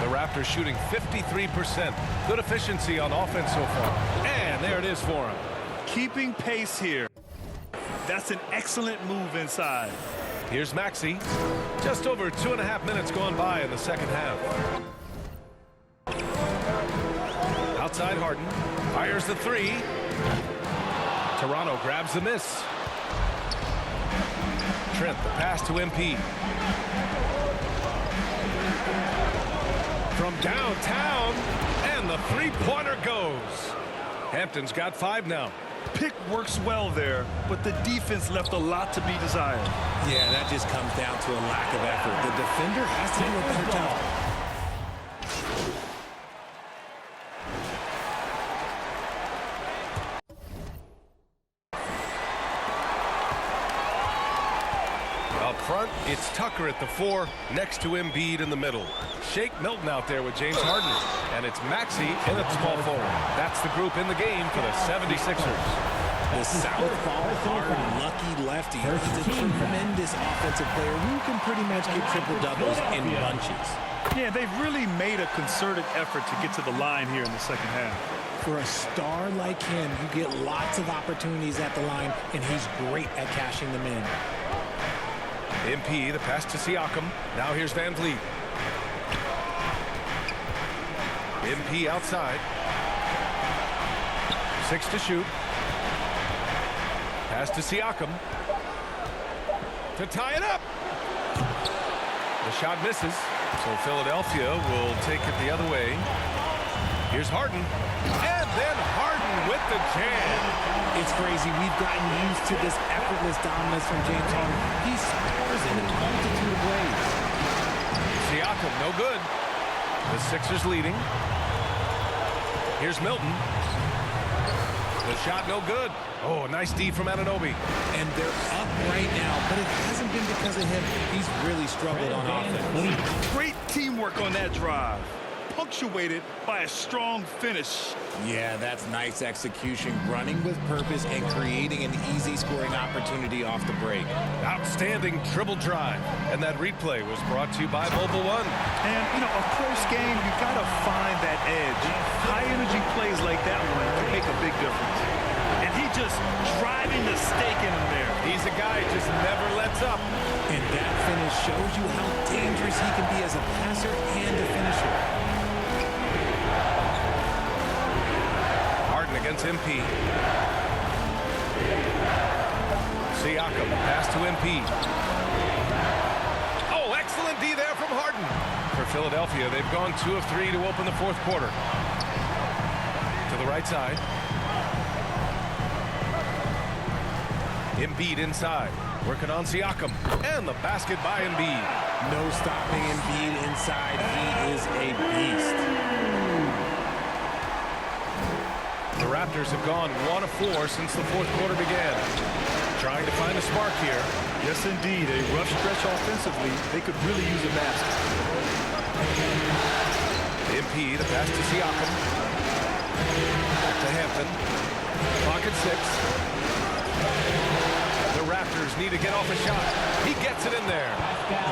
The Raptors shooting 53%. Good efficiency on offense so far. And there it is for him. Keeping pace here. That's an excellent move inside. Here's Maxey. Just over 2.5 minutes gone by in the second half. Outside Harden. Fires the three. Toronto grabs the miss. Trent, the pass to MP. From downtown, and the three-pointer goes. Hampton's got 5 now. Pick works well there, but the defense left a lot to be desired. Yeah, that just comes down to a lack of effort. The defender has to do a better job. Up front, it's Tucker at the 4, next to Embiid in the middle. Shake Milton out there with James Harden. And it's Maxey in at small forward. That's the group in the game for the 76ers. The southpaw, hard, lucky lefty. He's a tremendous offensive player who can pretty much get triple-doubles in bunches. Yeah, they've really made a concerted effort to get to the line here in the second half. For a star like him, you get lots of opportunities at the line, and he's great at cashing them in. MP, the pass to Siakam. Now here's Van Vliet. MP outside. 6 to shoot. Pass to Siakam. To tie it up. The shot misses. So Philadelphia will take it the other way. Here's Harden. And then Harden with the jam. It's crazy. We've gotten used to this effortless dominance from James Harden. He scores in a multitude of ways. Siakam, no good. The Sixers leading. Here's Milton. The shot no good. Oh, nice D from Anunoby. And they're up right now, but it hasn't been because of him. He's really struggled on offense. Great teamwork on that drive, punctuated by a strong finish. Yeah, that's nice execution, running with purpose and creating an easy scoring opportunity off the break. Outstanding dribble drive. And that replay was brought to you by Mobile One. And, you know, a close game, you got to find that edge. High-energy plays like that one can make a big difference. And he just driving the stake in him there. He's a guy who just never lets up. And that finish shows you how dangerous he can be as a passer and a finisher. Harden against MP. Siakam, pass to MP. Oh, excellent D there from Harden. For Philadelphia, they've gone 2 of 3 to open the fourth quarter. To the right side. Embiid inside, working on Siakam, and the basket by Embiid. No stopping Embiid inside. He is a beast. The Raptors have gone 1 of 4 since the fourth quarter began. Trying to find a spark here. Yes, indeed. A rough stretch offensively. They could really use a basket. MP, the pass to Siakam. Back to Hampton. Clock at 6. The Raptors need to get off a shot. He gets it in there.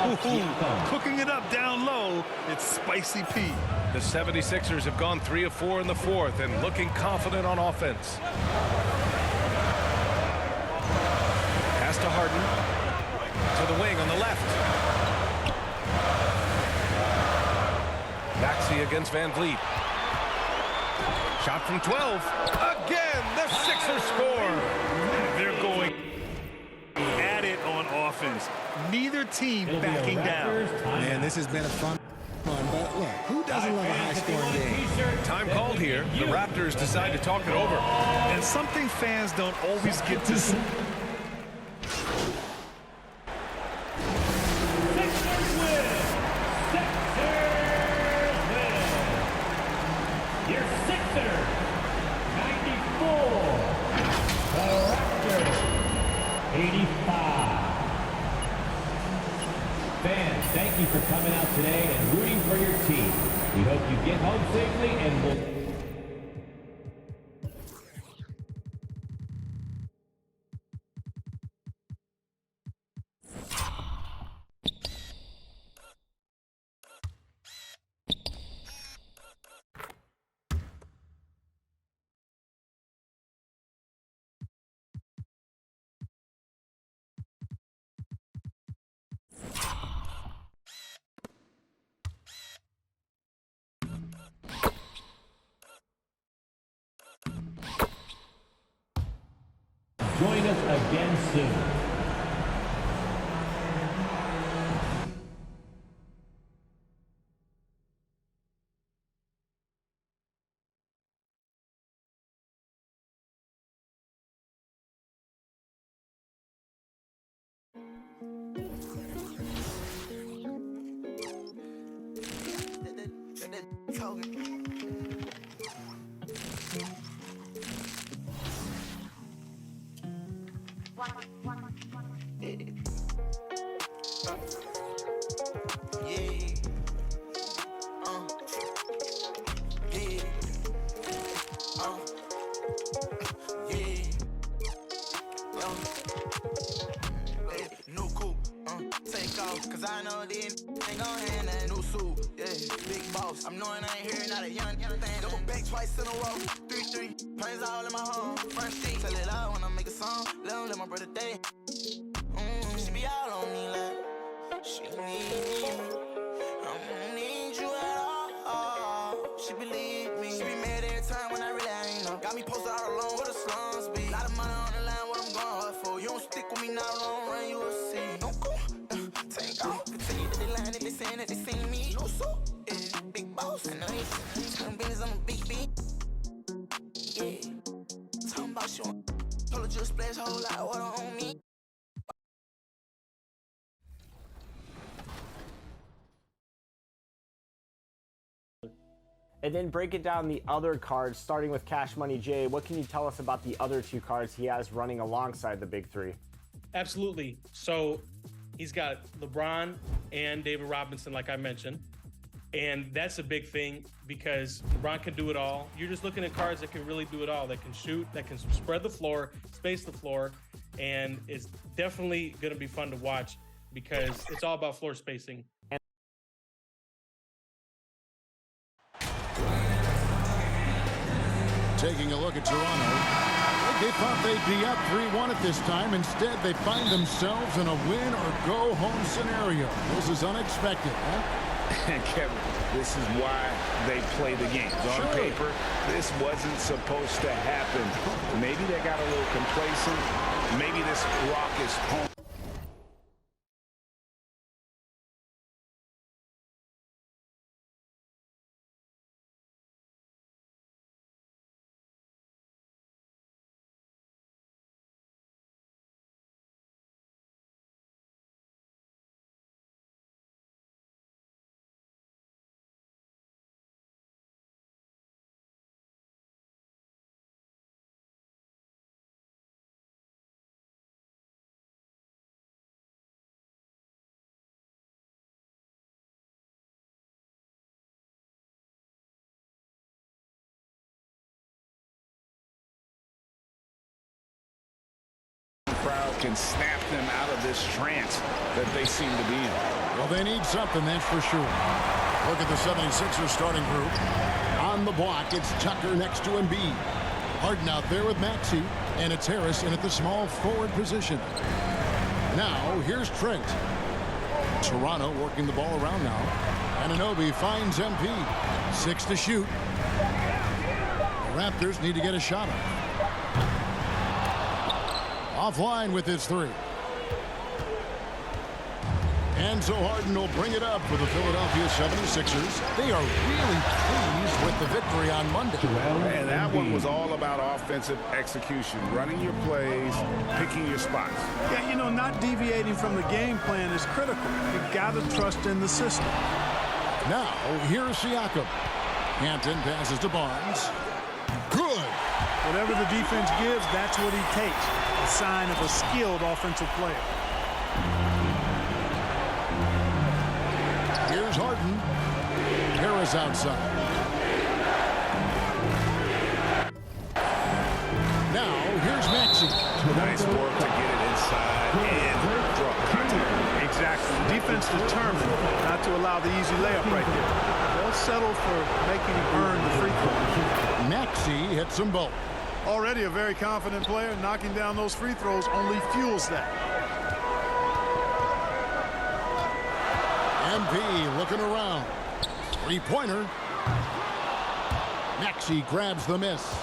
Ooh, cooking it up down low. It's Spicy Pete. The 76ers have gone 3 of 4 in the fourth and looking confident on offense. Pass to Harden. To the wing on the left. Maxey against Van Vliet. Shot from 12. Again, the Sixers score. They're going at it on offense. Neither team backing down. Man, this has been a fun one, but look, who doesn't love a high-scoring game? Time called here. The Raptors decide to talk it over. And something fans don't always get to see. Your Sixers, 94. The Raptors, 85. Fans, thank you for coming out today and rooting for your team. We hope you get home safely and we'll Join us again soon. Cause I know these ain't gon' hand that new suit. Yeah, big boss. I'm knowing I ain't here, not a young thing. Double back twice in a row. 3-3. Planes all in my home. Front street. Tell it loud when I make a song. Let my brother day. She be all on me like she need me. I don't need you at all. She believe me. She be mad every time when I really ain't know. Got me posted all alone where the slums be. Lot of money on the line, what I'm going hard for. You don't stick with me now, long run, you will see. Don't go. Take off. Pretend that they lying if they saying that they seen me. No so, yeah, big boss. I know you some business, I'm a big B. Yeah. Talking about you. Told her just splash a whole lot of water on me. And then breaking down the other cards, starting with Cash Money J. What can you tell us about the other two cards he has running alongside the big three? Absolutely. So he's got LeBron and David Robinson, like I mentioned. And that's a big thing because LeBron can do it all. You're just looking at cards that can really do it all, that can shoot, that can spread the floor, space the floor. And it's definitely going to be fun to watch because it's all about floor spacing. Taking a look at Toronto. They thought they'd be up 3-1 at this time. Instead, they find themselves in a win or go home scenario. This is unexpected, huh? And Kevin, this is why they play the games. On paper, this wasn't supposed to happen. Maybe they got a little complacent. Maybe this rock is home. Crowd can snap them out of this trance that they seem to be in. Well, they need something, that's for sure. Look at the 76ers starting group. On the block, it's Tucker next to Embiid. Harden out there with Maxey, and it's Harris in at the small forward position. Now, here's Trent. Toronto working the ball around now. Anunoby finds MP. 6 to shoot. The Raptors need to get a shot up. Offline with his three. Enzo Harden will bring it up for the Philadelphia 76ers. They are really pleased with the victory on Monday. And that one was all about offensive execution, running your plays, picking your spots. Yeah, you know, not deviating from the game plan is critical. You've got to trust in the system. Now, here's Siakam. Hampton passes to Barnes. Good. Whatever the defense gives, that's what he takes. A sign of a skilled offensive player. Here's Harden. Harris outside. Now, here's Maxey. Nice work to get it inside and draw contact. Exactly. Defense determined not to allow the easy layup right there. They'll settle for making him earn the free throw. Maxey hits them both. Already a very confident player. Knocking down those free throws only fuels that. MP looking around. Three-pointer. Maxey grabs the miss.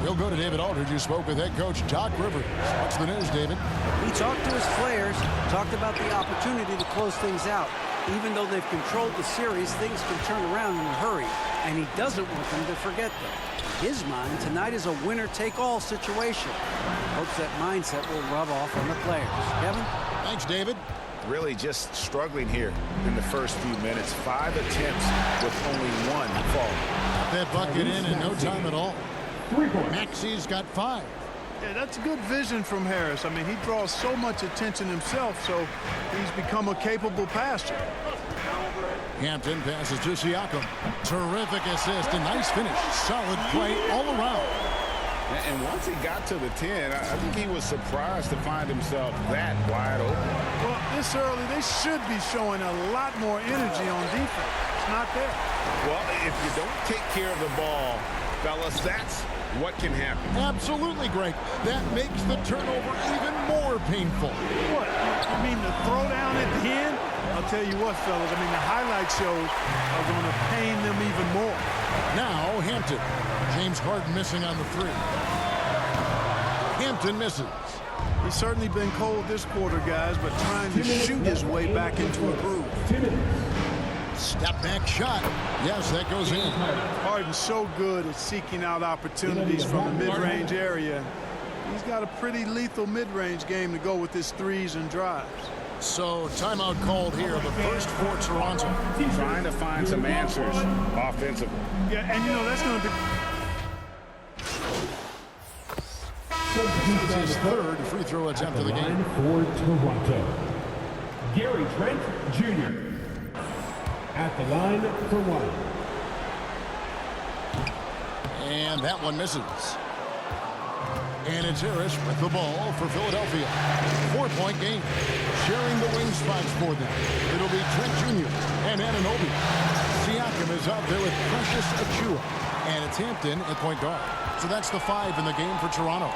We'll go to David Aldridge, who spoke with head coach Doc Rivers. What's the news, David? He talked to his players, talked about the opportunity to close things out. Even though they've controlled the series, things can turn around in a hurry, and he doesn't want them to forget that. In his mind, tonight is a winner-take-all situation. Hopes that mindset will rub off on the players. Kevin? Thanks, David. Really just struggling here in the first few minutes. 5 attempts with only 1 fall. That bucket in no time at all. Maxey's got 5. Yeah, that's good vision from Harris. I mean, he draws so much attention himself, so he's become a capable passer. Hampton passes to Siakam. Terrific assist, a nice finish. Solid play all around. And once he got to the 10, I think he was surprised to find himself that wide open. Well, this early, they should be showing a lot more energy on defense. It's not there. Well, if you don't take care of the ball, fellas, that's what can happen. Absolutely, Greg. That makes the turnover even more painful. What? You mean the throwdown at the end? I'll tell you what, fellas. I mean, the highlight shows are going to pain them even more. Now, Hampton. James Harden missing on the 3. Hampton misses. He's certainly been cold this quarter, guys, but trying to shoot his way back into a groove. Step back shot. Yes, that goes in. Harden's so good at seeking out opportunities from the mid-range area. He's got a pretty lethal mid-range game to go with his threes and drives. So, timeout called here, the first for Toronto. Trying to find some answers offensively. Yeah, and you know, that's going to be... This is his 3rd free throw attempt of the game. For Toronto, Gary Trent Jr. at the line for 1. And that one misses. And it's Harris with the ball for Philadelphia. 4-point game. Sharing the wing spots for them. It'll be Trent Jr. and Anunoby. Siakam is out there with Precious Achiuwa. And it's Hampton at point guard. So that's the 5 in the game for Toronto.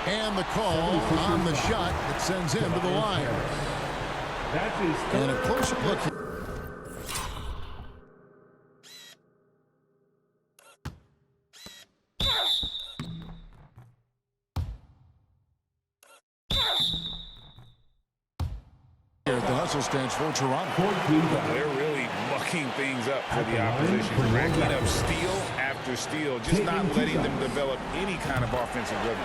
And the call on the shot that sends him to the line. And a closer look. At the hustle stance for Toronto. They're really mucking things up for the opposition. Racking up steal after steal, just not letting them develop any kind of offensive rhythm.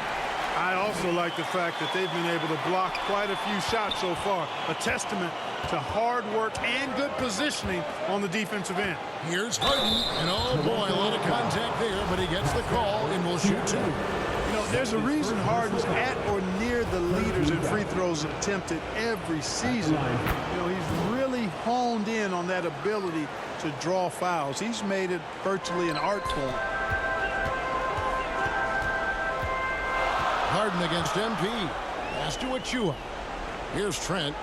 I also like the fact that they've been able to block quite a few shots so far. A testament to hard work and good positioning on the defensive end. Here's Harden, and oh boy, a lot of contact there, but he gets the call and will shoot 2. You know, there's a reason Harden's at or near the leaders in free throws attempted every season. You know, he's really honed in on that ability to draw fouls. He's made it virtually an art form. Harden against MP. Pass to Achiuwa. Here's Trent.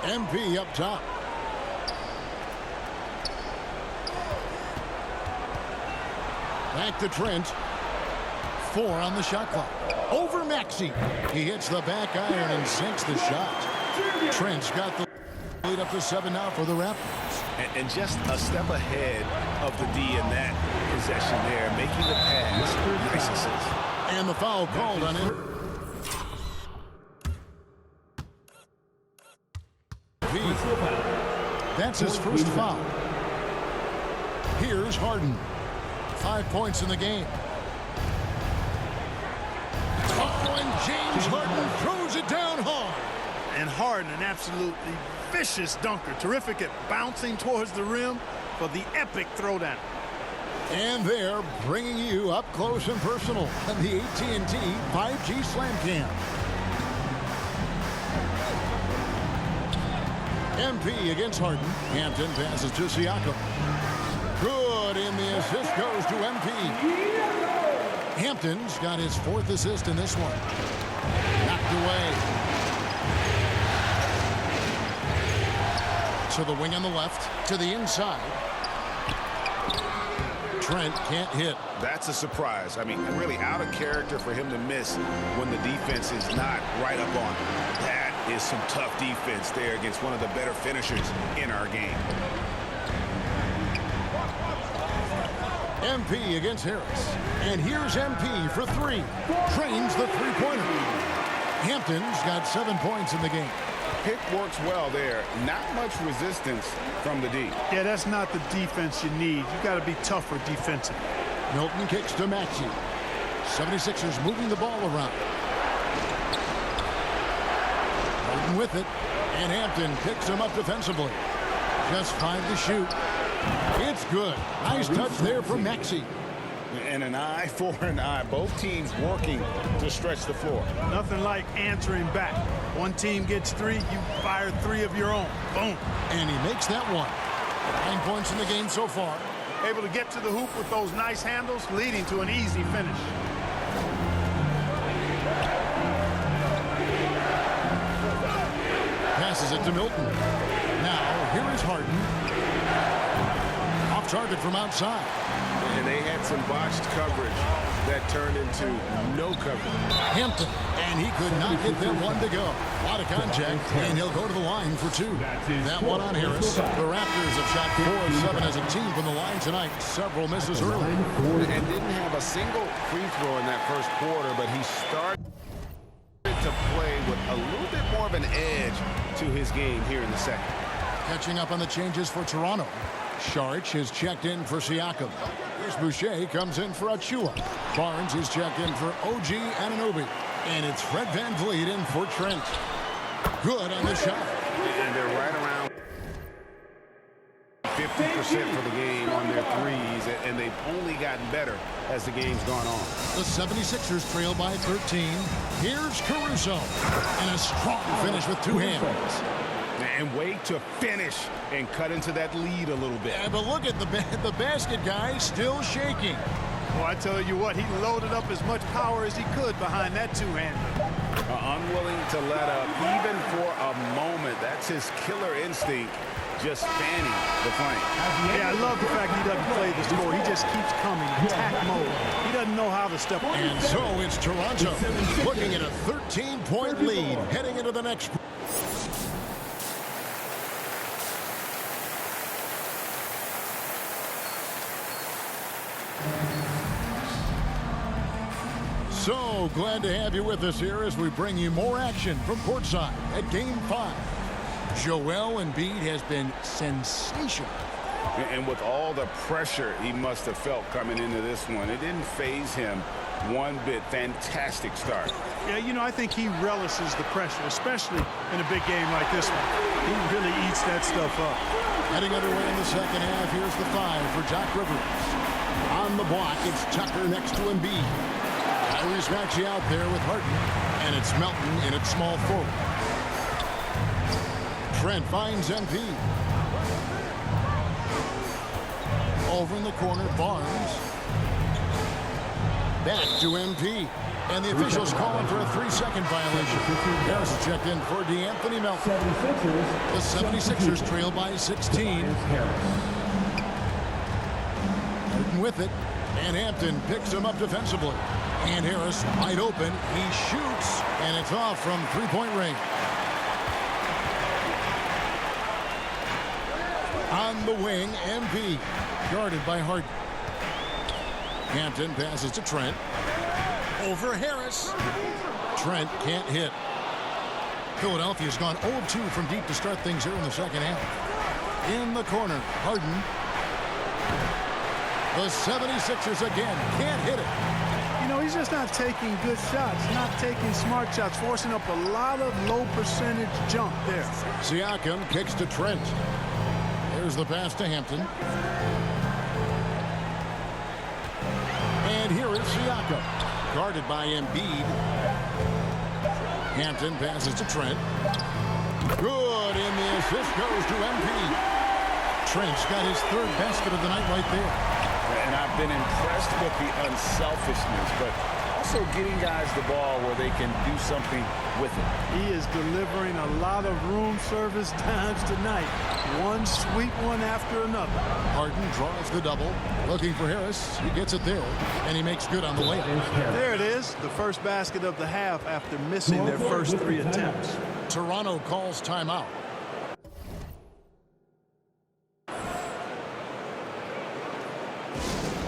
MP up top. Back to Trent. 4 on the shot clock. Over Maxey. He hits the back iron and sinks the shot. Trent's got the lead up to 7 now for the Raptors. And just a step ahead of the D in that possession there, making the pass. Nice assist. And the foul called on him. That's his first foul. Here's Harden. 5 points in the game. Oh, and James Harden throws it down hard. And Harden, an absolutely vicious dunker. Terrific at bouncing towards the rim for the epic throwdown. And they're bringing you up close and personal on the AT&T 5G Slam Cam. MP against Harden. Hampton passes to Siakam. Good, and the assist goes to MP. Hampton's got his 4th assist in this one. Knocked away. To the wing on the left, to the inside. Trent can't hit. That's a surprise. I mean, really out of character for him to miss when the defense is not right up on him. That is some tough defense there against one of the better finishers in our game. MP against Harris. And here's MP for three. Trains the three-pointer. Hampton's got 7 points in the game. Pick works well there. Not much resistance from the D. Yeah, that's not the defense you need. You got to be tougher defensively. Milton kicks to Maxey. 76ers moving the ball around. Harden with it. And Hampton picks him up defensively. Just 5 to shoot. It's good. Nice touch there from Maxey. And an eye for an eye. Both teams working to stretch the floor. Nothing like answering back. One team gets 3, you fire 3 of your own. Boom. And he makes that one. 9 points in the game so far. Able to get to the hoop with those nice handles, leading to an easy finish. Passes it to Milton. Now, here is Harden. Off target from outside. And they had some botched coverage that turned into no coverage. Hampton, and he could not get that one to go. A lot of contact, and he'll go to the line for 2. That one on Harris. The Raptors have shot 4 of 7 as a team from the line tonight. Several misses early. And didn't have a single free throw in that first quarter, but he started to play with a little bit more of an edge to his game here in the second. Catching up on the changes for Toronto. Saric is checked in for Siakam. Here's Boucher, comes in for Achua. Barnes is checked in for OG Anunoby. And it's Fred VanVleet in for Trent. Good on the shot. And they're right around 50% for the game on their threes, and they've only gotten better as the game's gone on. The 76ers trail by 13. Here's Caruso. And a strong finish with 2 hands. And wait to finish and cut into that lead a little bit. Yeah, but look at the basket guy still shaking. Well, I tell you what, he loaded up as much power as he could behind that 2-hander. Unwilling to let up, even for a moment. That's his killer instinct, just fanning the flank. Yeah, I love the fact he doesn't play the score. He just keeps coming, attack mode. He doesn't know how to step up. And so it's Toronto looking at a 13-point lead heading into the next. So glad to have you with us here as we bring you more action from courtside at Game 5. Joel Embiid has been sensational. And with all the pressure he must have felt coming into this one, it didn't faze him one bit. Fantastic start. Yeah, you know, I think he relishes the pressure, especially in a big game like this one. He really eats that stuff up. Heading underway in the second half, here's the 5 for Doc Rivers. On the block, it's Tucker next to Embiid. Tyrese Maxey out there with Harden, and it's Melton in at small forward. Trent finds MP. Over in the corner, Barnes. Back to MP. And the officials calling for a 3-second violation. Harris checked in for DeAnthony Melton. The 76ers trail by 16. Harden with it. And Hampton picks him up defensively. And Harris wide open. He shoots. And it's off from 3-point range. On the wing, MP. Guarded by Harden. Hampton passes to Trent. Over Harris. Trent can't hit. Philadelphia's gone 0-2 from deep to start things here in the second half. In the corner, Harden. The 76ers again can't hit it. You know, he's just not taking good shots, not taking smart shots, forcing up a lot of low percentage jump there. Siakam kicks to Trent. There's the pass to Hampton. And here is Siakam. Guarded by Embiid. Hampton passes to Trent. Good, and the assist goes to Embiid. Trent's got his 3rd basket of the night right there. And I've been impressed with the unselfishness, but also getting guys the ball where they can do something with it. He is delivering a lot of room service times tonight. One sweet one after another. Harden draws the double. Looking for Harris. He gets it there, and he makes good on the layup. There it is, the first basket of the half after missing their first 3 attempts. Toronto calls timeout.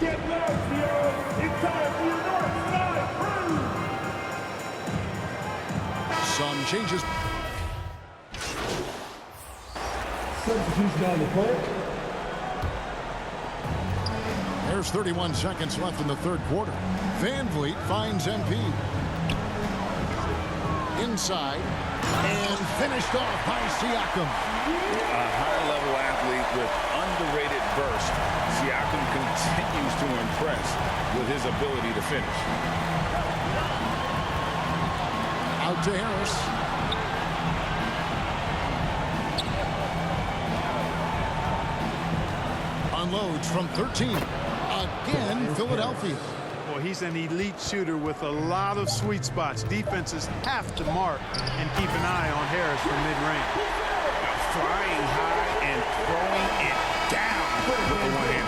Get loud, Sierra. It's time for your North Side Crew. Sun changes. Substitution on the play. There's 31 seconds left in the third quarter. Van Vliet finds MP. Inside. And finished off by Siakam. A high-level athlete with underrated burst. Siakam continues to impress with his ability to finish. Out to Harris. Unloads from 13. Again, Philadelphia. Well, he's an elite shooter with a lot of sweet spots. Defenses have to mark and keep an eye on Harris from mid-range. Flying high and throwing it down with the one-hand.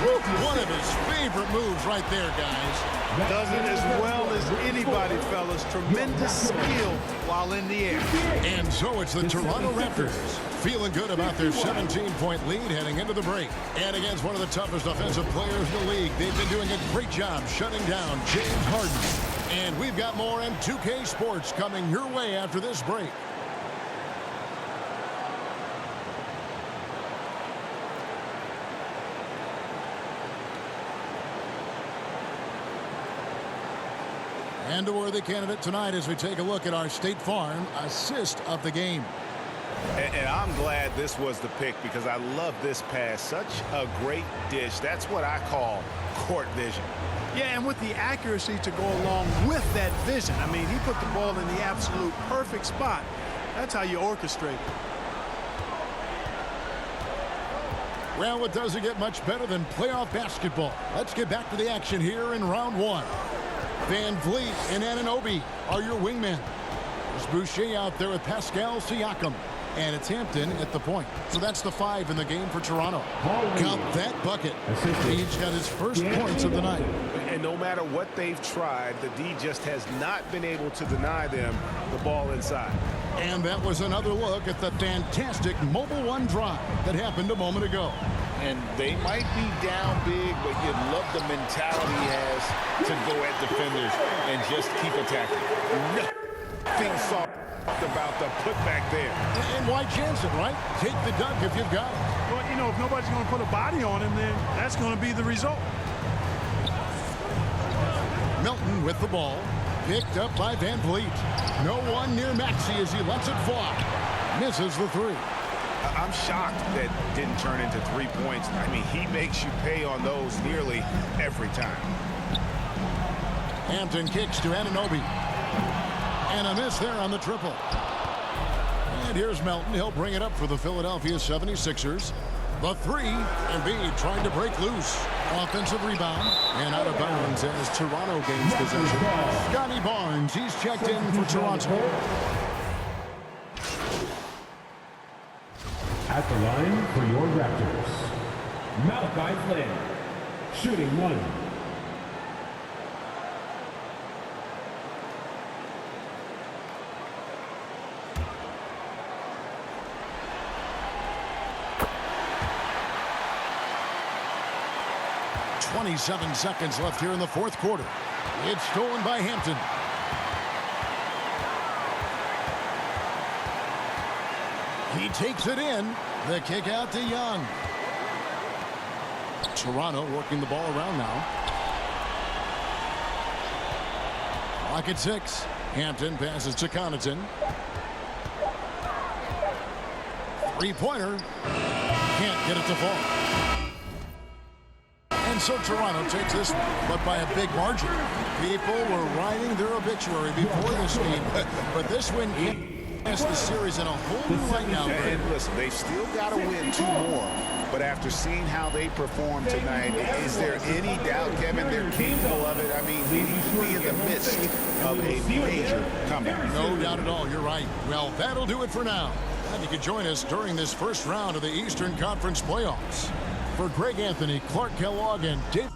One of his favorite moves right there, guys. Does it as well as anybody, fellas. Tremendous skill while in the air. And so it's the Toronto Raptors feeling good about their 17-point lead heading into the break. And against one of the toughest offensive players in the league, they've been doing a great job shutting down James Harden. And we've got more M2K Sports coming your way after this break. And a worthy candidate tonight as we take a look at our State Farm assist of the game. And I'm glad this was the pick because I love this pass. Such a great dish. That's what I call court vision. Yeah, and with the accuracy to go along with that vision. I mean, he put the ball in the absolute perfect spot. That's how you orchestrate. Well, it doesn't get much better than playoff basketball. Let's get back to the action here in round one. Van Vliet and Anunoby are your wingmen. There's Boucher out there with Pascal Siakam. And it's Hampton at the point. So that's the 5 in the game for Toronto. Count that bucket. He's got his first points of the night. And no matter what they've tried, the D just has not been able to deny them the ball inside. And that was another look at the fantastic Mobile One drive that happened a moment ago. And they might be down big, but you'd love the mentality he has to go at defenders and just keep attacking. Nothing soft about the putback there. And why chance it, right? Take the dunk if you've got it. Well, you know, if nobody's going to put a body on him, then that's going to be the result. Milton with the ball. Picked up by Van Vliet. No one near Maxey as he lets it fly. Misses the 3. I'm shocked that didn't turn into 3 points. I mean, he makes you pay on those nearly every time. Hampton kicks to Anunoby. And a miss there on the triple. And here's Melton. He'll bring it up for the Philadelphia 76ers. The 3, Embiid trying to break loose. Offensive rebound. And out of bounds as Toronto gains possession. Scotty Barnes, he's checked in for Toronto. At the line for your Raptors, Malachi Flynn, shooting 1. .27 seconds left here in the fourth quarter. It's stolen by Hampton. He takes it in. The kick out to Young. Toronto working the ball around now. Clock at 6. Hampton passes to Connaughton. Three-pointer. Can't get it to fall. And so Toronto takes this one, but by a big margin. People were writing their obituary before this game, but this win has the series in a whole new light now. And listen, they've still got to win 2 more, but after seeing how they performed tonight, is there any doubt, Kevin, they're capable of it? I mean, we need to be in the midst of a major comeback. No doubt at all, you're right. Well, that'll do it for now. And you can join us during this first round of the Eastern Conference playoffs. For Greg Anthony, Clark Kellogg, and Dave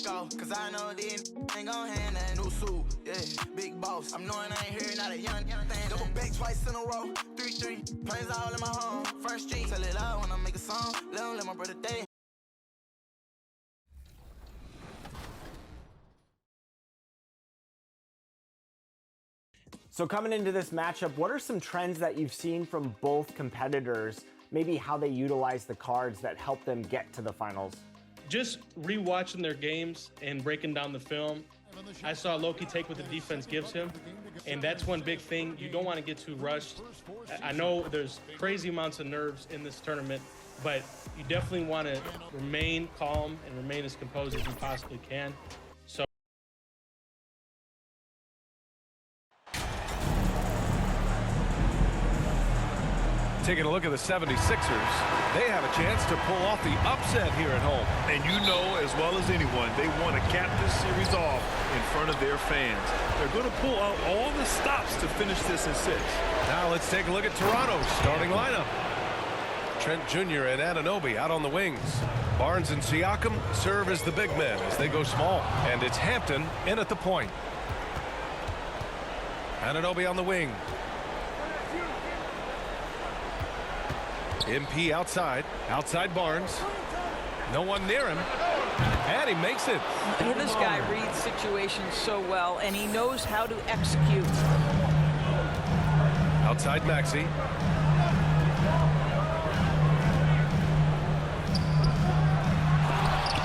off, cause I know these ain't gon' hand that new suit. Yeah, big boss. I'm knowing I ain't here, not a young thing. Double back twice in a row, 3-3. Planes all in my home, Front Street. Tell it loud when I make a song. Let my brother day. So coming into this matchup, what are some trends that you've seen from both competitors? Maybe how they utilize the cards that help them get to the finals? Just rewatching their games and breaking down the film, I saw Loki take what the defense gives him, and that's one big thing. You don't want to get too rushed. I know there's crazy amounts of nerves in this tournament, but you definitely want to remain calm and remain as composed as you possibly can. So Taking a look at the 76ers, they have a chance to pull off the upset here at home. And you know as well as anyone, they want to cap this series off in front of their fans. They're going to pull out all the stops to finish this in 6. Now let's take a look at Toronto's starting lineup. Trent Jr. and Anunoby out on the wings. Barnes and Siakam serve as the big men as they go small. And it's Hampton in at the point. Anunoby on the wing. MP outside Barnes. No one near him. And he makes it. This guy reads situations so well, and he knows how to execute. Outside Maxey.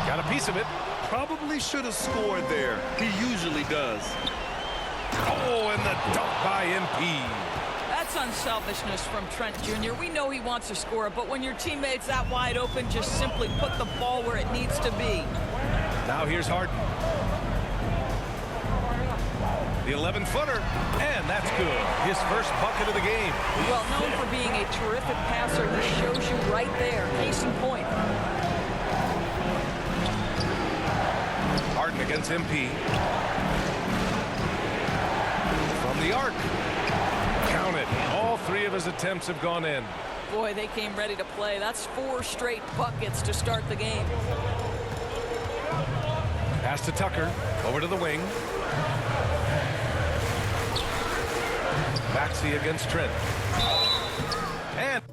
Got a piece of it. Probably should have scored there. He usually does. Oh, and the dunk by MP. That's unselfishness from Trent Jr. We know he wants to score, but when your teammate's that wide open, just simply put the ball where it needs to be. Now here's Harden. The 11-footer, and that's good. His first bucket of the game. Well known for being a terrific passer. He shows you right there. Case in point. Harden against MP. From the arc. Count it. All 3 of his attempts have gone in. Boy, they came ready to play. That's 4 straight buckets to start the game. Pass to Tucker. Over to the wing. Maxey against Trent. And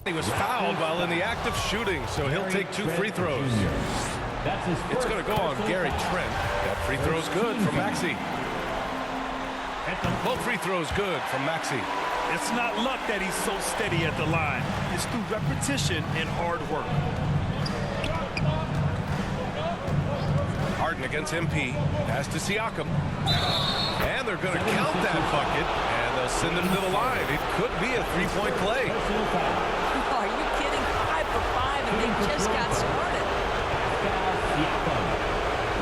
he was fouled while in the act of shooting, so he'll take 2 free throws. It's going to go on Gary Trent. That free throw's good from Maxey. Both free throws good from Maxey. It's not luck that he's so steady at the line. It's through repetition and hard work. Harden against MP. Pass to Siakam. And they're going to count that bucket, and they'll send him to the line. It could be a 3-point play. Oh, are you kidding? 5 for 5, and they just got started.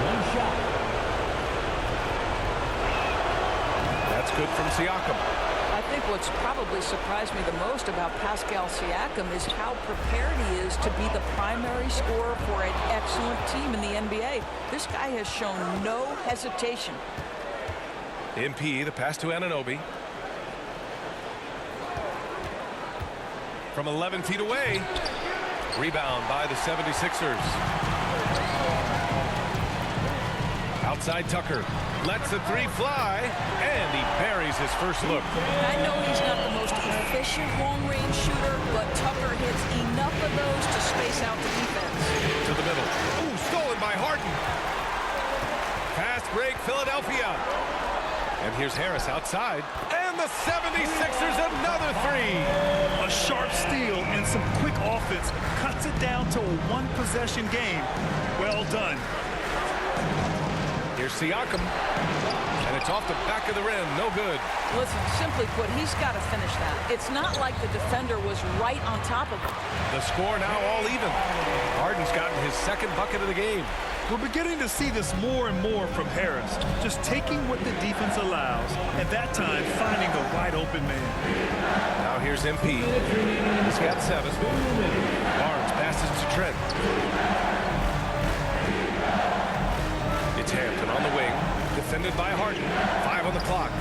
One shot. That's good from Siakam. I think what's probably surprised me the most about Pascal Siakam is how prepared he is to be the primary scorer for an excellent team in the NBA. This guy has shown no hesitation. MP, the pass to Anunoby. From 11 feet away. Rebound by the 76ers. Outside Tucker. Lets the 3 fly, and he buries his first look. I know he's not the most efficient long-range shooter, but Tucker hits enough of those to space out the defense. To the middle. Ooh, stolen by Harden. Fast break, Philadelphia. And here's Harris outside. And the 76ers another 3. A sharp steal and some quick offense cuts it down to a 1-possession game. Well done. Here's Siakam. And it's off the back of the rim. No good. Listen, simply put, he's got to finish that. It's not like the defender was right on top of him. The score now all even. Harden's gotten his 2nd bucket of the game. We're beginning to see this more and more from Harris. Just taking what the defense allows, and that time finding the wide open man. Now here's MP. He's got 7. Barnes passes to Trent. It's Hampton on the wing. Defended by Harden. 5 on the clock.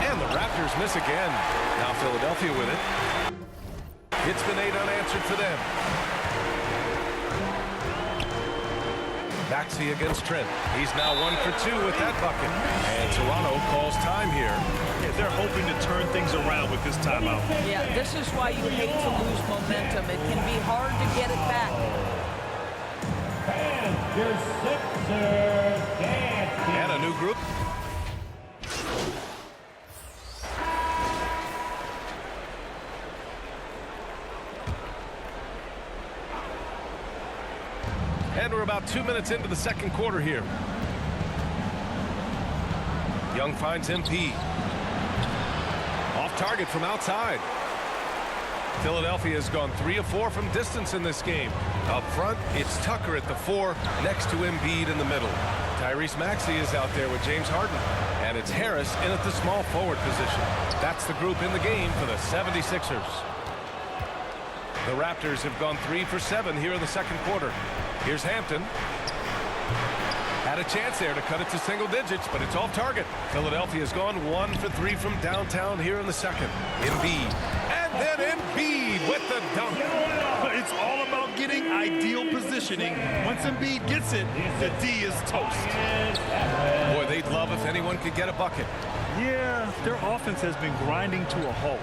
And the Raptors miss again. Now Philadelphia with it. It's been 8 unanswered for them. Maxey against Trent. He's now 1 for 2 with that bucket. And Toronto calls time here. Yeah, they're hoping to turn things around with this timeout. Yeah, this is why you hate to lose momentum. It can be hard to get it back. And a new group. And we're about 2 minutes into the second quarter here. Young finds MP. Off target from outside. Philadelphia has gone 3 of 4 from distance in this game. Up front, it's Tucker at the 4 next to Embiid in the middle. Tyrese Maxey is out there with James Harden. And it's Harris in at the small forward position. That's the group in the game for the 76ers. The Raptors have gone 3 for 7 here in the second quarter. Here's Hampton. Had a chance there to cut it to single digits, but it's off target. Philadelphia's gone 1 for 3 from downtown here in the second. Embiid. And then Embiid with the dunk. It's all about getting ideal positioning. Once Embiid gets it, the D is toast. Boy, they'd love if anyone could get a bucket. Yeah, their offense has been grinding to a halt.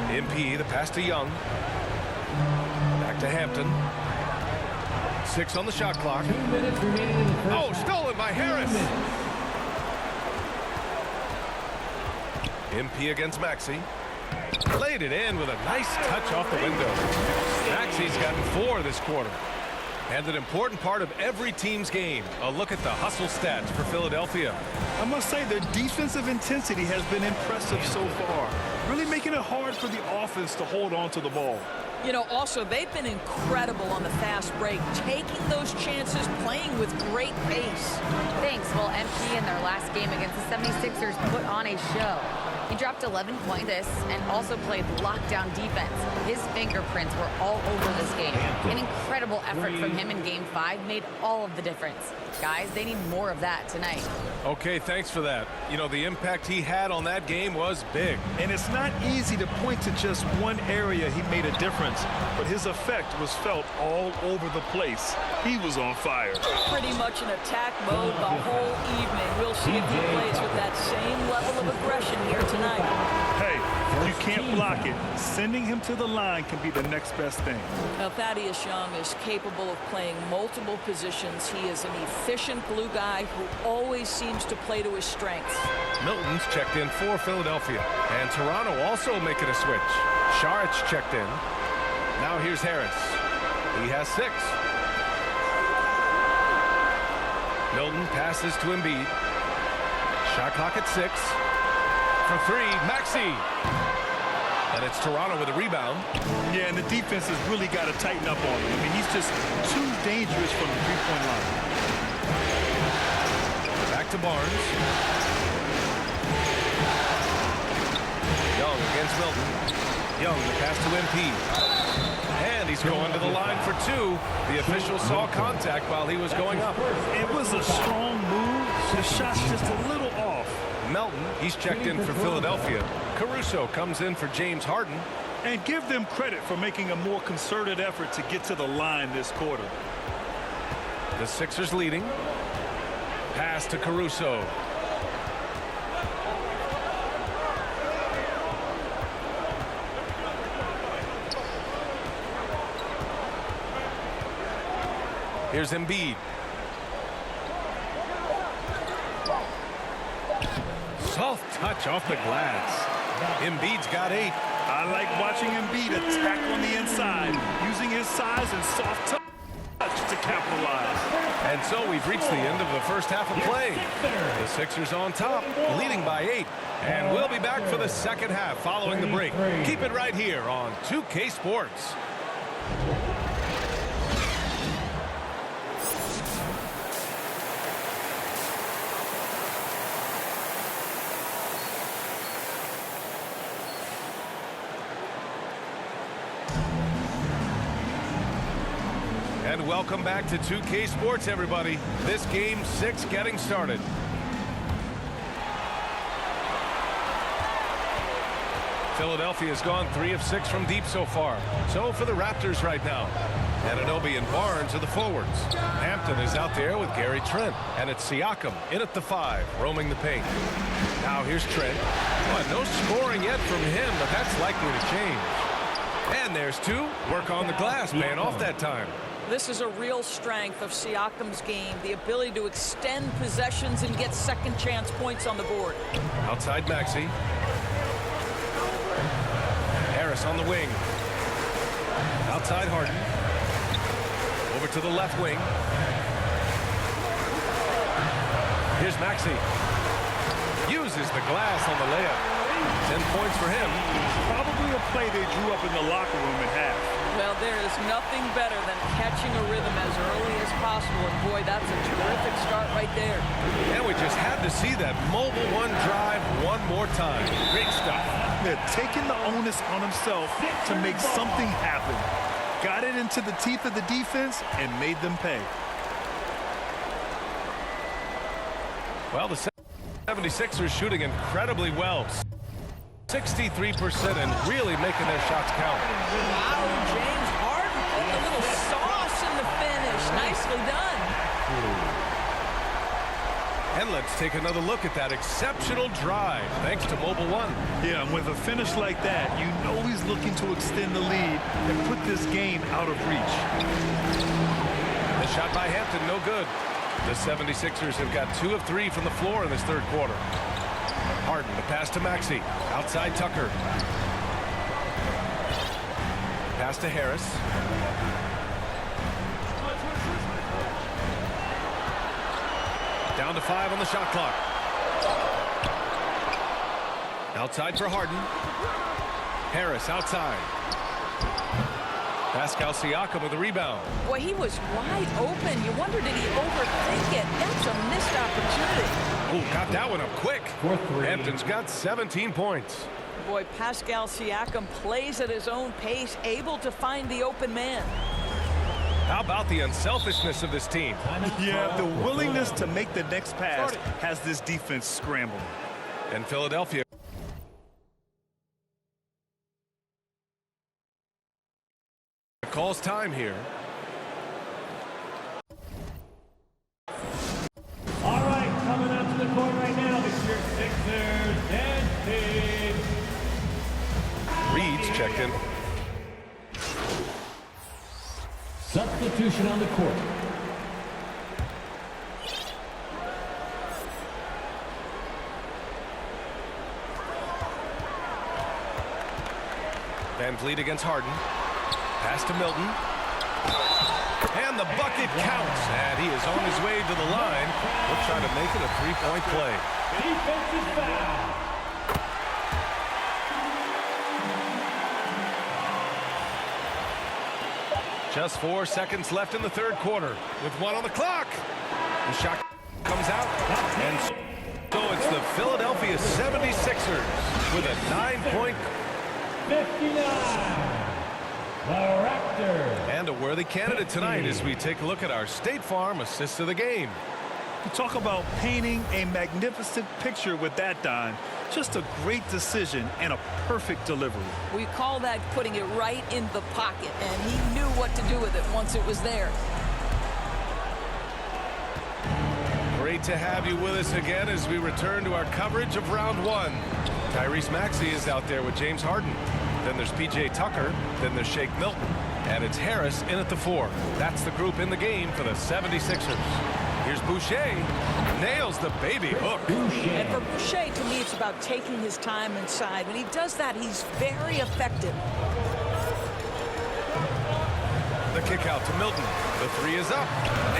MP, the pass to Young. Back to Hampton. 6 on the shot clock. Oh, stolen by Harris. MP against Maxey. Laid it in with a nice touch off the window. Maxey's gotten 4 this quarter. And an important part of every team's game. A look at the hustle stats for Philadelphia. I must say their defensive intensity has been impressive so far. Really making it hard for the offense to hold on to the ball. You know, also, they've been incredible on the fast break, taking those chances, playing with great pace. Thanks. Well, MP in their last game against the 76ers put on a show. He dropped 11 points and also played lockdown defense. His fingerprints were all over this game. An incredible effort from him in Game 5 made all of the difference. Guys, they need more of that tonight. Okay, thanks for that. You know, the impact he had on that game was big. And it's not easy to point to just one area he made a difference, but his effect was felt all over the place. He was on fire. Pretty much in attack mode the whole evening. We'll see if he plays with that same level of aggression here tonight. Hey, if you can't block it, sending him to the line can be the next best thing. Now, Thaddeus Young is capable of playing multiple positions. He is an efficient glue guy who always seems to play to his strengths. Milton's checked in for Philadelphia. And Toronto also making a switch. Saric checked in. Now here's Harris. He has 6. Milton passes to Embiid. Shot clock at 6. For 3, Maxey. And it's Toronto with a rebound. Yeah, and the defense has really got to tighten up on him. I mean, he's just too dangerous from the three-point line. Back to Barnes. Young against Milton. Young, the pass to MP. And he's going to the line for 2. The official saw contact while he was going up. It was a strong move. The shot's just a little off. Melton, he's checked in for Philadelphia. Caruso comes in for James Harden. And give them credit for making a more concerted effort to get to the line this quarter. The Sixers leading. Pass to Caruso. Here's Embiid. Soft touch off the glass. Embiid's got 8. I like watching Embiid attack on the inside, using his size and soft touch to capitalize. And so we've reached the end of the first half of play. The Sixers on top, leading by 8. And we'll be back for the second half following the break. Keep it right here on 2K Sports. And welcome back to 2K Sports, everybody. This game 6 getting started. Philadelphia has gone 3 of 6 from deep so far. So for the Raptors right now. Anunoby and Barnes are the forwards. Hampton is out there with Gary Trent. And it's Siakam in at the 5, roaming the paint. Now here's Trent. No scoring yet from him, but that's likely to change. And there's 2. Work on the glass, paying off that time. This is a real strength of Siakam's game, the ability to extend possessions and get second chance points on the board. Outside Maxey. Harris on the wing. Outside Harden. Over to the left wing. Here's Maxey. Uses the glass on the layup. 10 points for him. Probably a play they drew up in the locker room at half. Well, there is nothing better than catching a rhythm as early as possible. And boy, that's a terrific start right there. And we just had to see that mobile one drive one more time. Great stuff. They're taking the onus on himself to make something happen. Got it into the teeth of the defense and made them pay. Well, the 76ers shooting incredibly well. 63% and really making their shots count. Wow, James Harden putting a little sauce in the finish. Nicely done. And let's take another look at that exceptional drive, thanks to Mobile One. Yeah, and with a finish like that, you know he's looking to extend the lead and put this game out of reach. The shot by Hampton, no good. The 76ers have got 2 of 3 from the floor in this third quarter. Harden, the pass to Maxey. Outside Tucker. Pass to Harris. Down to 5 on the shot clock. Outside for Harden. Harris outside. Pascal Siakam with the rebound. Boy, he was wide open. You wonder, did he overthink it? That's a missed opportunity. Oh, got that one up quick. Hampton's got 17 points. Boy, Pascal Siakam plays at his own pace, able to find the open man. How about the unselfishness of this team? Yeah, the willingness to make the next pass has this defense scrambling. And Philadelphia calls time here. All right, coming out to the court right now, it's your Sixers dancing. Reed's checked in. Substitution on the court. Van Vliet against Harden. Pass to Milton. And the bucket counts. And he is on his way to the line. We'll try to make it a three-point play. Defensive foul. Just 4 seconds left in the third quarter with 1 on the clock. The shot comes out. And so it's the Philadelphia 76ers with a 9-point 59. The Raptors. And a worthy candidate tonight as we take a look at our State Farm assist of the game. You talk about painting a magnificent picture with that, Don. Just a great decision and a perfect delivery. We call that putting it right in the pocket, and he knew what to do with it once it was there. Great to have you with us again as we return to our coverage of round 1. Tyrese Maxey is out there with James Harden. Then there's P.J. Tucker. Then there's Shake Milton. And it's Harris in at the 4. That's the group in the game for the 76ers. Here's Boucher. Nails the baby hook. And for Boucher, to me, it's about taking his time inside. When he does that, he's very effective. The kick out to Milton. The 3 is up.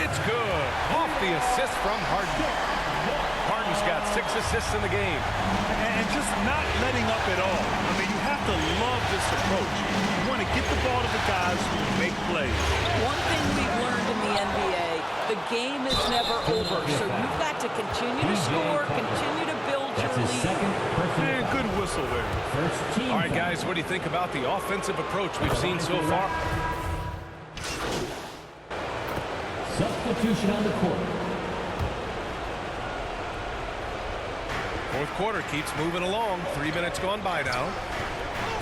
It's good. Off the assist from Harden. Harden's got 6 assists in the game. And just not letting up at all. I mean, you have to love this approach. You want to get the ball to the guys who make plays. One thing we've learned in the NBA, the game is never over. So you've got to continue to score, continue to build your lead. And good whistle there. All right, guys, what do you think about the offensive approach we've seen so far? Substitution on the court. Fourth quarter keeps moving along. 3 minutes gone by now.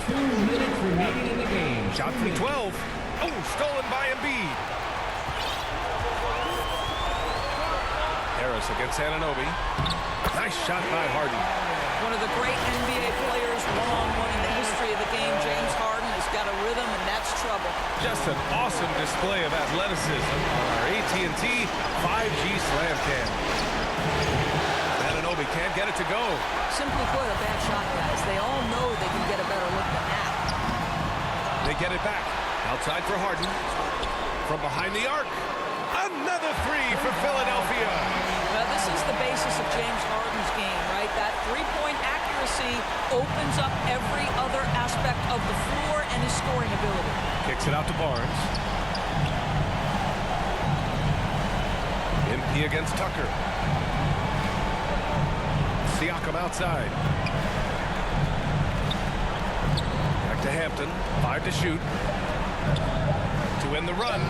2 minutes remaining in the game. Shot from 12. Oh, stolen by Embiid. Harris against Anunoby. Nice shot by Harden. One of the great NBA players one-on-one in the history of the game, James Harden, has got a rhythm, and that's trouble. Just an awesome display of athleticism on our AT&T 5G Slam Cam. Anunoby can't get it to go. Simply put, a bad shot, guys. They all know they can get a better look than that. They get it back. Outside for Harden. From behind the arc. Another three for Philadelphia. Well, this is the basis of James Harden's game, right? That three-point accuracy opens up every other aspect of the floor and his scoring ability. Kicks it out to Barnes. MP against Tucker. Siakam outside. Back to Hampton. 5 to shoot. To end the run.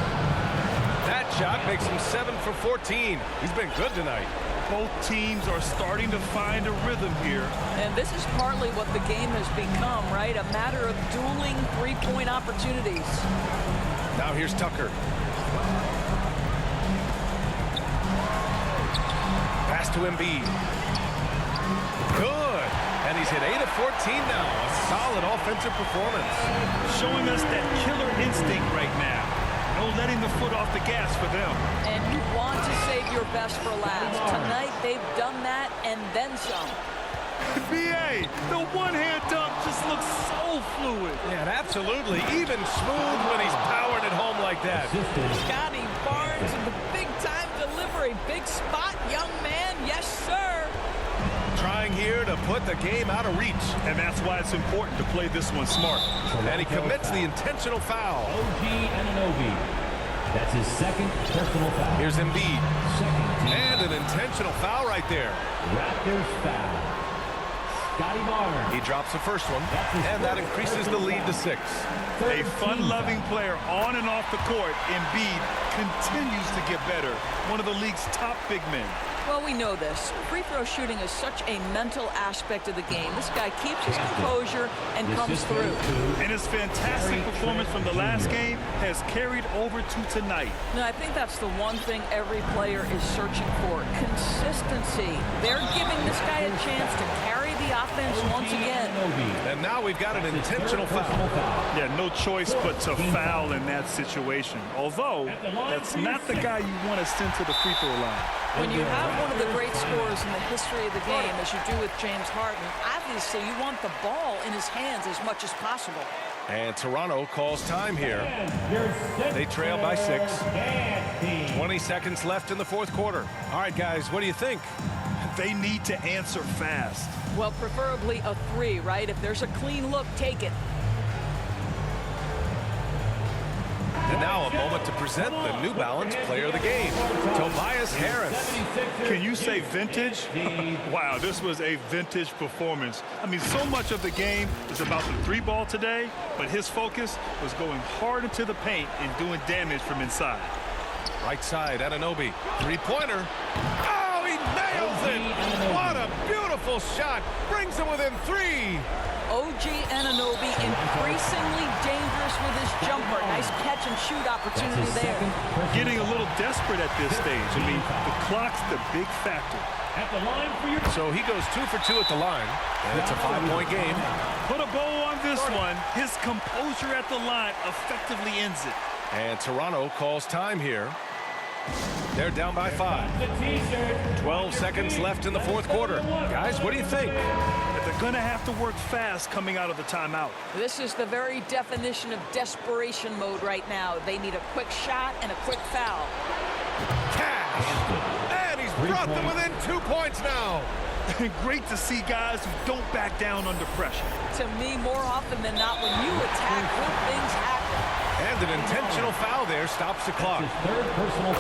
That shot makes him 7 for 14. He's been good tonight. Both teams are starting to find a rhythm here. And this is partly what the game has become, right? A matter of dueling three-point opportunities. Now here's Tucker. Pass to Embiid. Good. And he's hit 8 of 14 now. A solid offensive performance. Showing us that killer instinct right now. No letting the foot off the gas for them. And you want to save your best for last. Tonight, they've done that and then some. BA, the one-hand dunk just looks so fluid. Yeah, absolutely. Even smooth when he's powered at home like that. Scotty Barnes in the big-time delivery. Big spot, young man. Yes, sir. Trying here to put the game out of reach. And that's why it's important to play this one smart. And he commits the intentional foul. OG Anunoby. That's his second personal foul. Here's Embiid. And an intentional foul right there. Raptors foul. Scotty Barnes. He drops the first one, and that increases the lead to 6. A fun-loving player on and off the court, Embiid continues to get better. One of the league's top big men. Well, we know this. Free throw shooting is such a mental aspect of the game. This guy keeps his composure and comes through. And his fantastic performance from the last game has carried over to tonight. No, I think that's the one thing every player is searching for. Consistency. They're giving this guy a chance to carry the offense once again. And now we've got an intentional foul. Yeah, no choice but to foul in that situation. Although, that's not the guy you want to send to the free throw line. When you have one of the great scorers in the history of the game, as you do with James Harden, obviously you want the ball in his hands as much as possible. And Toronto calls time here. They trail by 6. 20 seconds left in the fourth quarter. All right, guys, what do you think? They need to answer fast. Well, preferably a 3, right? If there's a clean look, take it. And now a moment to present the New Balance Player of the Game, Tobias Harris. Can you say vintage? Wow, this was a vintage performance. I mean, so much of the game is about the 3-ball today, but his focus was going hard into the paint and doing damage from inside. Right side, Anunoby. 3-pointer. Oh, he nails it! What a beautiful shot! Brings him within 3. OG Anunoby increasingly dangerous with his jumper. Nice catch and shoot opportunity there. Getting a little desperate at this stage. I mean, the clock's the big factor. At the line for your... So he goes 2 for 2 at the line, and it's a 5-point game. Put a bow on this one. His composure at the line effectively ends it. And Toronto calls time here. They're down by 5. 12 seconds left in the fourth quarter. Guys, what do you think? They're going to have to work fast coming out of the timeout. This is the very definition of desperation mode right now. They need a quick shot and a quick foul. Cash! And he's brought them within 2 points now. Great to see guys who don't back down under pressure. To me, more often than not, when you attack, good things happen. And an intentional foul there stops the clock.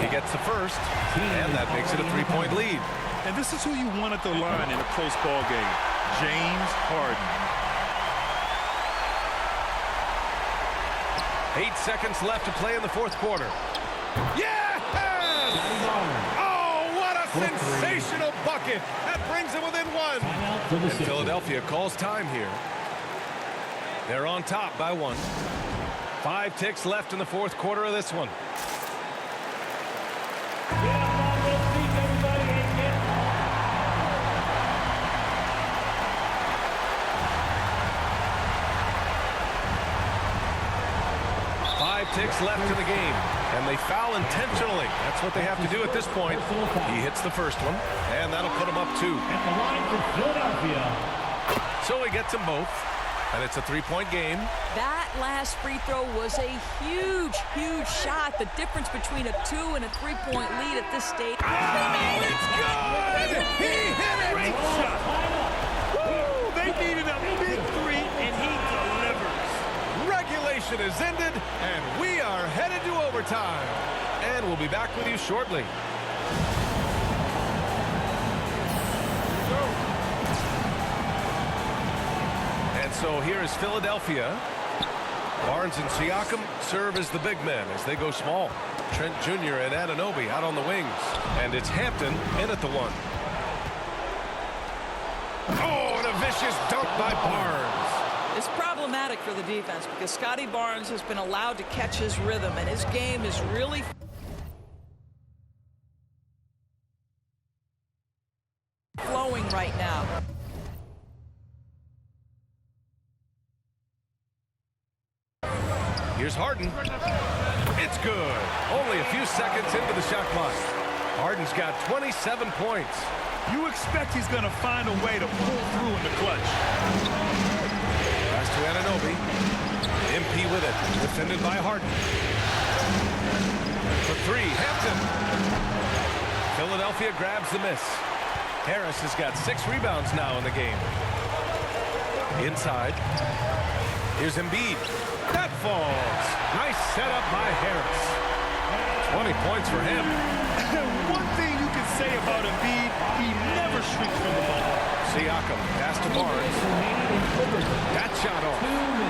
He gets the first, and that makes it a 3-point lead. And this is who you want at the line in a close ball game. James Harden. 8 seconds left to play in the fourth quarter. Yes! Oh, what a sensational bucket! That brings him within 1. And Philadelphia calls time here. They're on top by 1. 5 ticks left in the fourth quarter of this one. Ticks left in the game, and they foul intentionally. That's what they have to do at this point. He hits the first one, and that'll put him up 2. At the line for Philadelphia. So he gets them both, and it's a 3-point game. That last free throw was a huge, huge shot. The difference between a 2 and a 3-point lead at this stage. And it's good! He hit it! Great shot! Woo! They needed a big 3, and he delivers. Regulation is ended, and we are headed to overtime. And we'll be back with you shortly. And so here is Philadelphia. Barnes and Siakam serve as the big men as they go small. Trent Jr. and Anunoby out on the wings. And it's Hampton in at the 1. Oh, and a vicious dunk by Barnes. It's problematic for the defense because Scotty Barnes has been allowed to catch his rhythm, and his game is really flowing right now. Here's Harden. It's good. Only a few seconds into the shot clock. Harden's got 27 points. You expect he's going to find a way to pull through in the clutch. Pass to Anunoby. MP with it. Defended by Harden. For 3, Hampton. Philadelphia grabs the miss. Harris has got 6 rebounds now in the game. Inside. Here's Embiid. That falls. Nice setup by Harris. 20 points for him. One thing you can say about Embiid, he never shrinks from the ball. Siakam, pass to Barnes. That shot off.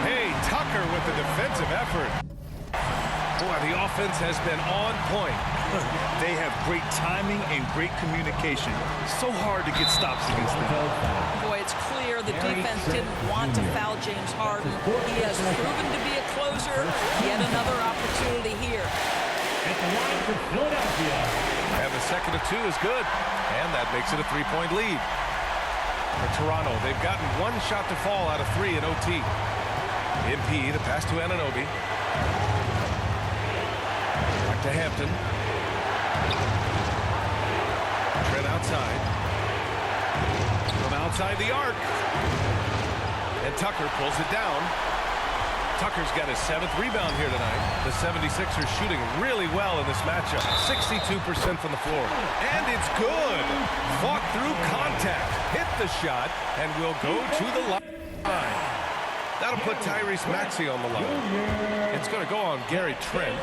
Hey, Tucker with the defensive effort. Boy, the offense has been on point. They have great timing and great communication. So hard to get stops against them. Boy, it's clear the defense didn't want to foul James Harden. He has proven to be a closer. Yet another opportunity here. At the line for Philadelphia. And the second of 2 is good. And that makes it a 3-point lead. For Toronto, they've gotten 1 shot to fall out of 3 in OT. MP, the pass to Anunoby. Back to Hampton. Trent outside. From outside the arc. And Tucker pulls it down. Tucker's got his 7th rebound here tonight. The 76ers shooting really well in this matchup. 62% from the floor. And it's good. Fought through contact. Hit the shot and will go to the line. That'll put Tyrese Maxey on the line. It's going to go on Gary Trent.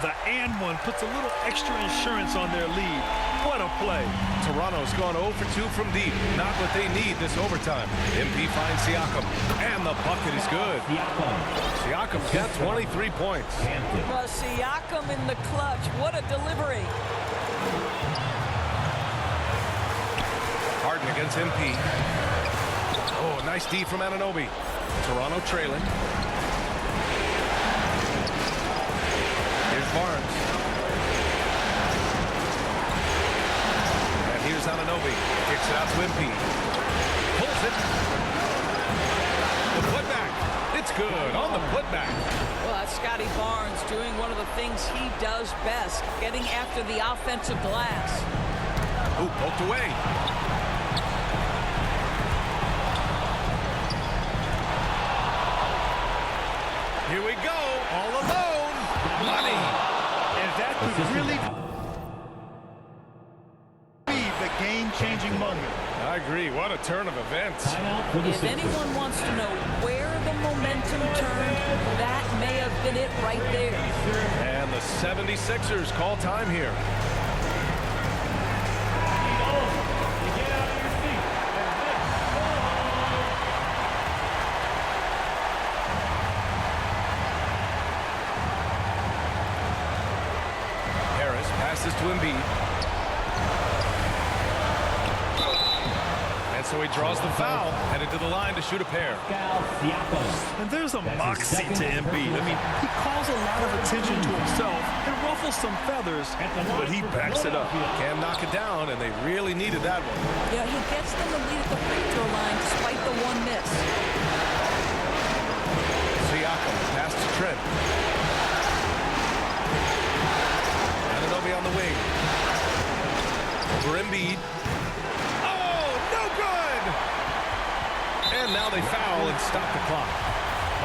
The and one puts a little extra insurance on their lead. What a play. Toronto's gone 0 for 2 from deep. Not what they need this overtime. MP finds Siakam. And the bucket is good. Siakam's got 23 points. Well, Siakam in the clutch. What a delivery. Harden against MP. Oh, nice D from Anunoby. Toronto trailing. Here's Barnes. And here's Anunoby. Kicks it out to MP. Pulls it. The putback. It's good on the putback. Well, that's Scotty Barnes doing one of the things he does best, getting after the offensive glass. Ooh, poked away. Here we go, all alone. Money. And that could really be the game-changing moment. I agree. What a turn of events. If anyone wants to know where the momentum turned, that may have been it right there. And the 76ers call time here. Passes to Embiid. And so he draws the foul, headed to the line to shoot a pair. And there's a moxie to Embiid. I mean, he calls a lot of attention to himself and ruffles some feathers, but he backs it up. Can't knock it down, and they really needed that one. Yeah, he gets them the lead at the free throw line despite the one miss. Siakam pass to Trent. Anunoby on the wing. Over Embiid. Oh, no good! And now they foul and stop the clock.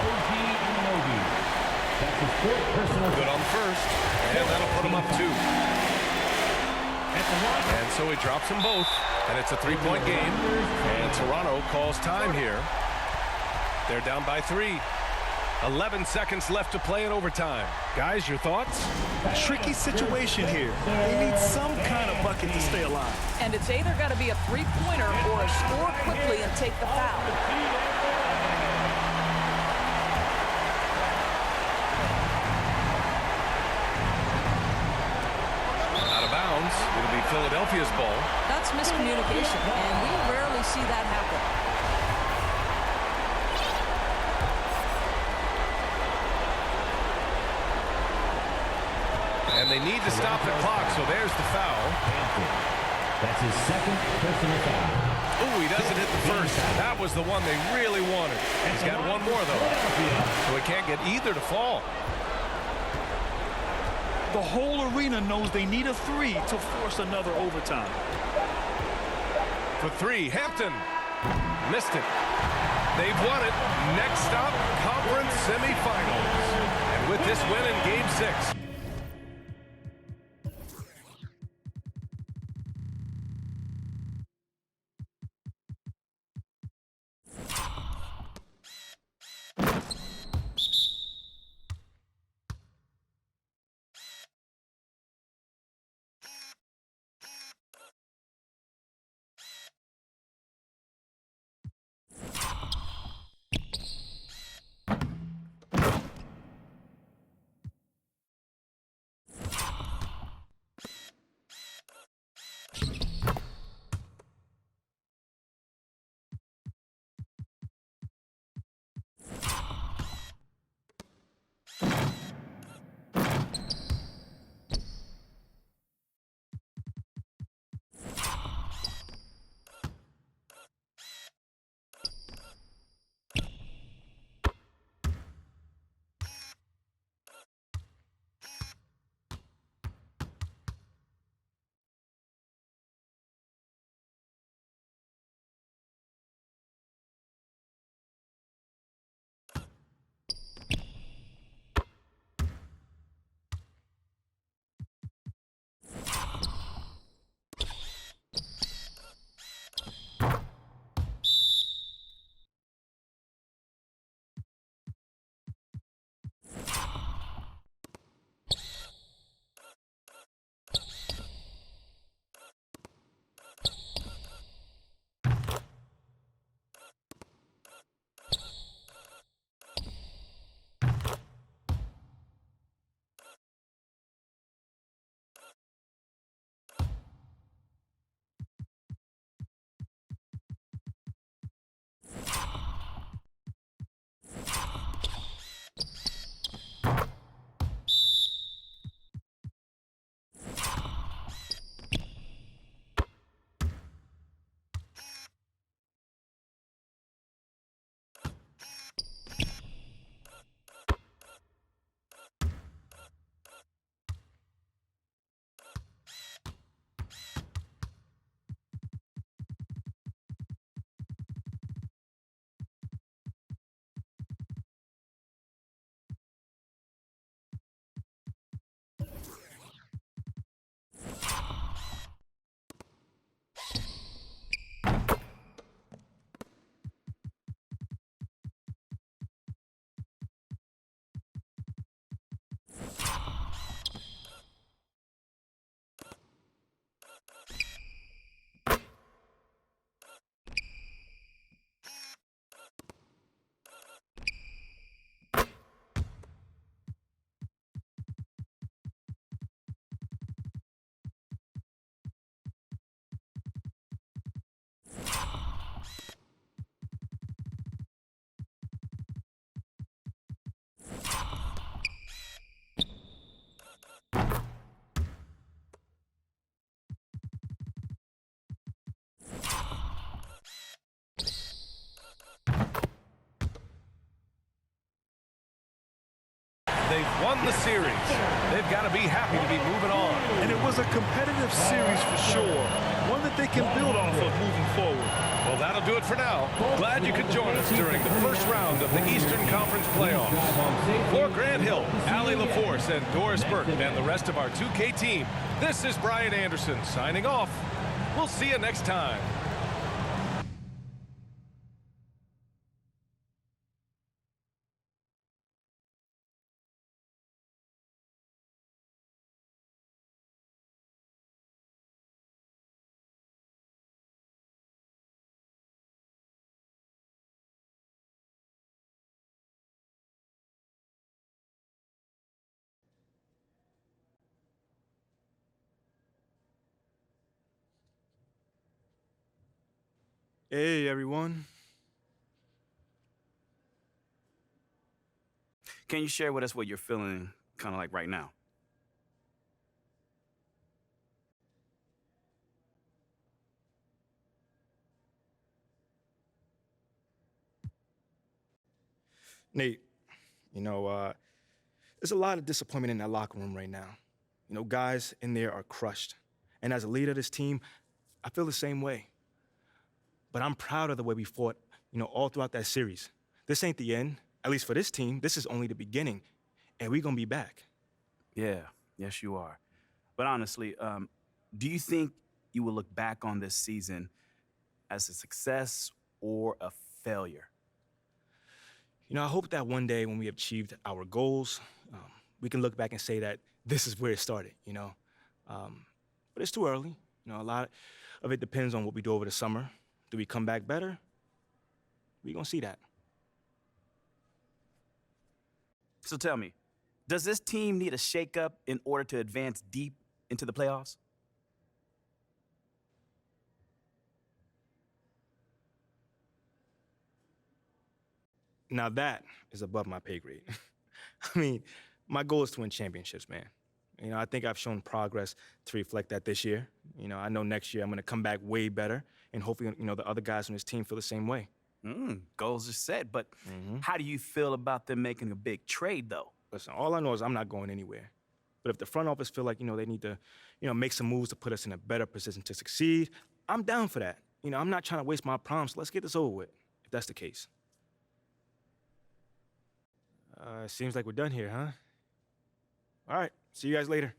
OG Anunoby. That's his fourth personal. Good on first, and that'll put him up 2. And so he drops them both, and it's a 3-point game. And Toronto calls time here. They're down by 3. 11 seconds left to play in overtime. Guys, your thoughts? Tricky situation here. They need some kind of bucket to stay alive. And it's either got to be a three-pointer or a score quickly and take the foul. Out of bounds. It'll be Philadelphia's ball. That's miscommunication, and we rarely see that happen. And they need to stop the clock, so there's the foul. That's his second personal foul. Ooh, he doesn't hit the first. That was the one they really wanted. He's got one more, though, so he can't get either to fall. The whole arena knows they need a 3 to force another overtime. For 3, Hampton. Missed it. They've won it. Next stop, conference semifinals. And with this win in Game 6, the series. They've got to be happy to be moving on. And it was a competitive series for sure, one that they can build off of moving forward. Well, that'll do it for now. Glad you could join us during the first round of the Eastern Conference playoffs. For Grant Hill, Allie LaForce, and Doris Burke, and the rest of our 2K team, this is Brian Anderson signing off. We'll see you next time. Hey, everyone. Can you share with us what you're feeling kind of like right now? Nate, there's a lot of disappointment in that locker room right now. Guys in there are crushed. And as a leader of this team, I feel the same way. But I'm proud of the way we fought, all throughout that series. This ain't the end. At least for this team, this is only the beginning. And we're going to be back. Yeah, yes, you are. But honestly, do you think you will look back on this season as a success or a failure? I hope that one day when we have achieved our goals, we can look back and say that this is where it started, But it's too early. A lot of it depends on what we do over the summer. Do we come back better? We're going to see that. So tell me, does this team need a shakeup in order to advance deep into the playoffs? Now that is above my pay grade. I mean, my goal is to win championships, man. I think I've shown progress to reflect that this year. I know next year I'm going to come back way better, and hopefully, the other guys on this team feel the same way. Goals are set, but how do you feel about them making a big trade, though? Listen, all I know is I'm not going anywhere. But if the front office feel like, they need to, make some moves to put us in a better position to succeed, I'm down for that. I'm not trying to waste my prime, so let's get this over with, if that's the case. Seems like we're done here, huh? All right, see you guys later.